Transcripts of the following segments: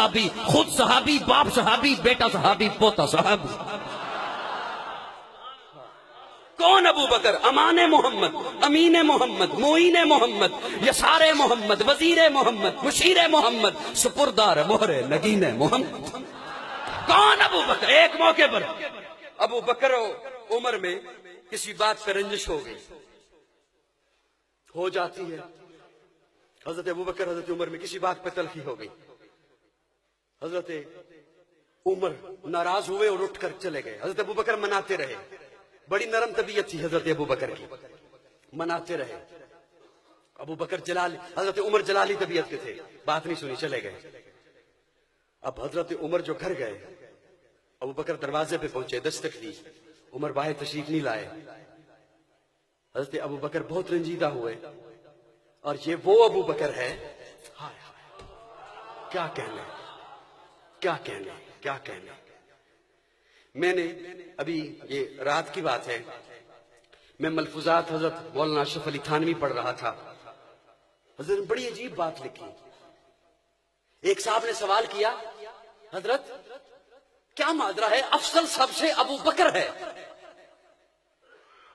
صحابی، خود صحابی، باپ صحابی، بیٹا صحابی، پوتا صحابی۔ کون ابو بکر؟ امان محمد، امین محمد، معین محمد، یسار محمد، وزیر محمد، مشیر محمد، سپردار مہر نگین محمد۔ کون ابو بکر؟ ایک موقع پر ابو بکر و عمر میں کسی بات پہ رنجش ہو گئی، ہو جاتی ہے۔ حضرت ابو بکر حضرت عمر میں کسی بات پہ تلخی ہو گئی، حضرت عمر ناراض ہوئے اور اٹھ کر چلے گئے، حضرت ابو بکر مناتے رہے، بڑی نرم طبیعت تھی حضرت ابو بکر کی، مناتے رہے۔ ابو بکر جلالی، حضرت عمر جلالی طبیعت کے تھے، بات نہیں سنی، چلے گئے۔ اب حضرت عمر جو گھر گئے، ابو بکر دروازے پہ پہنچے، دستک دی، عمر باہر تشریف نہیں لائے۔ حضرت ابو بکر بہت رنجیدہ ہوئے، اور یہ وہ ابو بکر ہے، کیا کہنے، کیا کہنے، کیا کہنے۔ میں نے ابھی، یہ رات کی بات ہے، میں ملفوظات حضرت مولانا اشرف علی تھانوی پڑھ رہا تھا، حضرت نے بڑی عجیب بات لکھی۔ ایک صاحب نے سوال کیا، حضرت کیا ماجرا ہے، افضل سب سے ابو بکر ہے،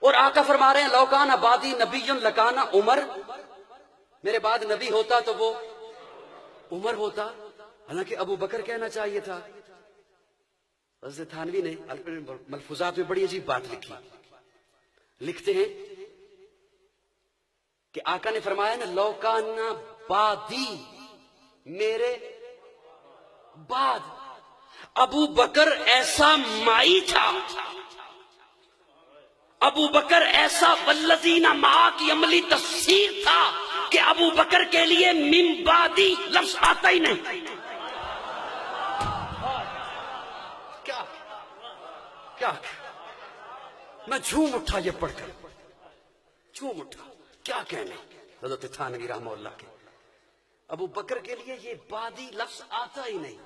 اور آقا فرما رہے ہیں لوکان بعدی نبی لکان عمر، میرے بعد نبی ہوتا تو وہ عمر ہوتا، حالانکہ ابو بکر کہنا چاہیے تھا۔ حضرت تھانوی نے ملفوظات میں بڑی عجیب بات لکھی، لکھتے ہیں کہ آقا نے فرمایا نا لوکان بعدی، میرے بعد ابو بکر ایسا مائی تھا، ابو بکر ایسا والذین معاک کی عملی تفسیر تھا کہ ابو بکر کے لیے من بعدی لفظ آتا ہی نہیں۔ کیا میں جھوم اٹھا یہ پڑھ کر، جھوم اٹھا، کیا کہنے حضرت تھانوی رحمہ اللہ کے، ابو بکر کے لیے یہ بعدی لفظ آتا ہی نہیں،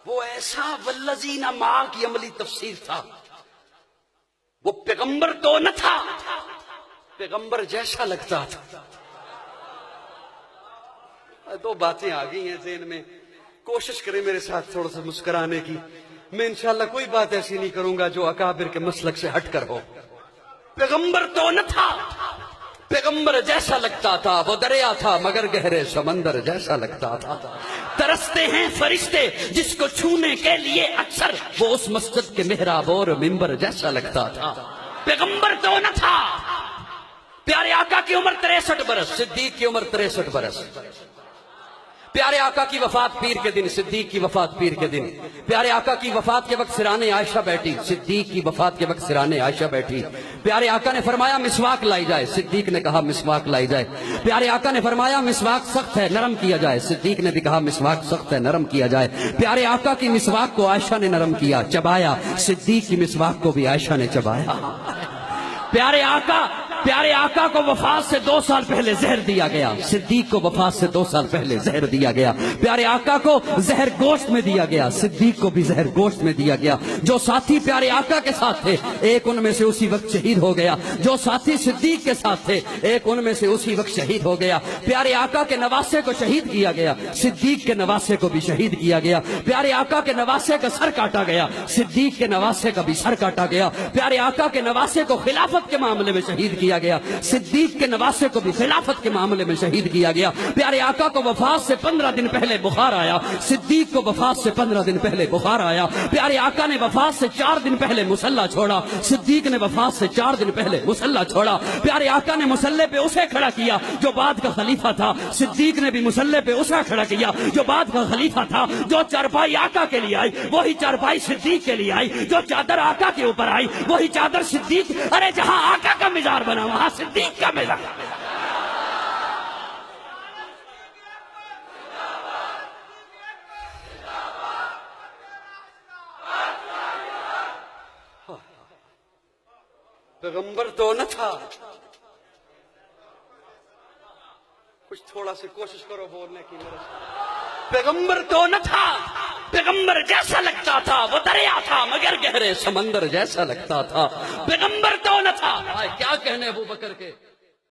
وہ ایسا والذین معاک کی عملی تفسیر تھا، وہ پیغمبر تو نہ تھا، پیغمبر جیسا لگتا تھا۔ دو باتیں آ گئی ہیں ذہن میں، کوشش کریں میرے ساتھ تھوڑا سا مسکرانے کی، میں انشاءاللہ کوئی بات ایسی نہیں کروں گا جو اکابر کے مسلک سے ہٹ کر ہو۔ پیغمبر تو نہ تھا، پیغمبر جیسا لگتا تھا، وہ دریا تھا مگر گہرے سمندر جیسا لگتا تھا۔ ترستے ہیں فرشتے جس کو چھونے کے لیے اکثر، وہ اس مسجد کے محراب اور منبر جیسا لگتا تھا۔ پیغمبر تو نہ تھا، پیارے آقا کی عمر 63 برس، صدیق کی عمر 63 برس، پیارے آقا کی وفات پیر کے دن، صدیق کی وفات پیر کے دن، پیارے آقا کی وفات کے وقت سرانے عائشہ بیٹھی، صدیق کی وفات کے وقت سرانے عائشہ بیٹھی، پیارے آقا نے فرمایا مسواک لائی جائے، صدیق نے کہا مسواک لائی جائے، پیارے آقا نے فرمایا مسواک سخت ہے نرم کیا جائے، صدیق نے بھی کہا مسواک سخت ہے نرم کیا جائے، پیارے آقا کی مسواک کو عائشہ نے نرم کیا، چبایا، صدیق کی مسواک کو بھی عائشہ نے چبایا۔ پیارے آقا کو وفات سے 2 سال پہلے زہر دیا گیا، صدیق کو وفات سے 2 سال پہلے زہر دیا گیا، پیارے آقا کو زہر گوشت میں دیا گیا، صدیق کو بھی زہر گوشت میں دیا گیا۔ جو ساتھی پیارے آقا کے ساتھ تھے ایک ان میں سے اسی وقت شہید ہو گیا، جو ساتھی صدیق کے ساتھ تھے ایک ان میں سے اسی وقت شہید ہو گیا۔ پیارے آقا کے نواسے کو شہید کیا گیا، صدیق کے نواسے کو بھی شہید کیا گیا۔ پیارے آقا کے نواسے کا سر کاٹا گیا، صدیق کے نواسے کا بھی سر کاٹا گیا۔ پیارے آقا کے نواسے کو خلافت کے معاملے میں شہید کیا گیا، صدیق کے نواسے کو بھی خلافت کے معاملے میں شہید کیا گیا۔ پیارے آقا کو وفات سے 15 دن پہلے بخار آیا، صدیق کو وفات سے 15 دن پہلے بخار آیا۔ پیارے آقا نے وفات سے 4 دن پہلے مصلی چھوڑا، صدیق نے وفات سے 4 دن پہلے مصلی چھوڑا۔ پیارے آقا نے مصلی پہ اسے کھڑا کیا جو بعد کا خلیفہ تھا، صدیق نے بھی مصلی پہ اسے کھڑا کیا جو بعد کا خلیفہ تھا۔ جو چارپائی آقا کے لیے آئی وہی چارپائی صدیق کے لیے آئی، جو چادر آقا کے اوپر آئی وہی چادر صدیق، ارے جہاں آقا کا مزار بنا وہاں صدیق کا مزار۔ پیغمبر تو نہ تھا، کچھ تھوڑا سے کوشش کرو بولنے کی میرے سے۔ پیغمبر تو نہ تھا، پیغمبر جیسا لگتا تھا، وہ دریا تھا مگر گہرے سمندر جیسا لگتا تھا۔ پیغمبر تو نہ تھا، کیا کہنے ابو بکر کے۔